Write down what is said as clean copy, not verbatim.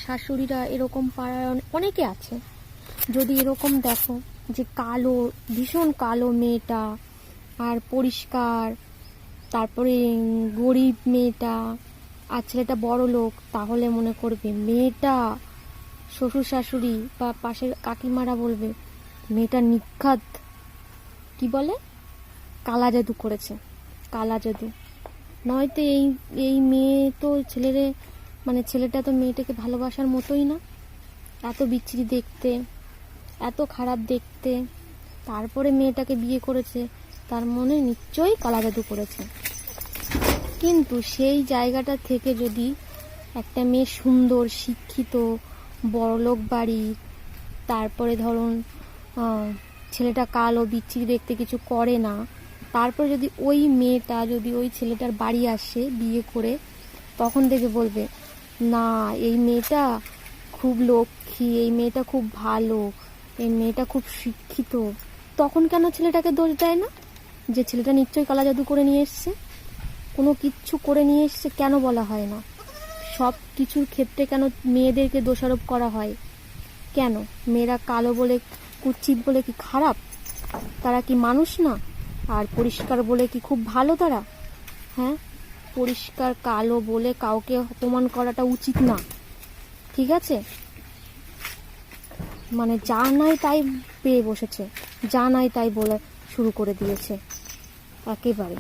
শাশুড়িরা এরকম পাড়ায় অনেকে আছে, যদি এরকম দেখো যে কালো, ভীষণ কালো মেয়েটা আর পরিষ্কার, তারপরে গরিব মেয়েটা আর ছেলেটা বড় লোক, তাহলে মনে করবে মেয়েটা, শ্বশুর শাশুড়ি বা পাশের কাকিমারা বলবে মেয়েটা নিখাত, কি বলে, কালা জাদু করেছে, কালা জাদু। নয়তো এই এই মেয়ে তো ছেলেরে, মানে ছেলেটা তো মেয়েটাকে ভালোবাসার মতোই না, এত বিচ্ছিরি দেখতে, এত খারাপ দেখতে, তারপরে মেয়েটাকে বিয়ে করেছে, তার মনে নিশ্চয়ই কালা জাদু করেছে। কিন্তু সেই জায়গাটা থেকে যদি একটা মেয়ে সুন্দর, শিক্ষিত, বড়লোক বাড়ির, তারপরে ধরুন ছেলেটা কালো, বিচ্ছিরি দেখতে, কিছু করে না, তারপরে যদি ওই মেয়েটা যদি ওই ছেলেটার বাড়ি আসে বিয়ে করে, তখন দেখে বলবে না এই মেয়েটা খুব লক্ষ্মী, এই মেয়েটা খুব ভালো, এই মেয়েটা খুব শিক্ষিত, তখন কেন ছেলেটাকে দোষ দেয় না যে ছেলেটা নিশ্চয়ই কালা জাদু করে নিয়ে এসছে, কোনো কিচ্ছু করে নিয়ে এসছে কেন বলা হয় না? সব কিছুর ক্ষেত্রে কেন মেয়েদেরকে দোষারোপ করা হয়? কেন মেয়েরা কালো বলে, কুৎসিত বলে কি খারাপ? তারা কি মানুষ না? আর পরিষ্কার বলে কি খুব ভালো তারা? হ্যাঁ, পরিষ্কার কালো বলে কাউকে অপমান করাটা উচিত না, ঠিক আছে? মানে যা নাই তাই পেয়ে বসেছে, যা নাই তাই বলে শুরু করে দিয়েছে একেবারে।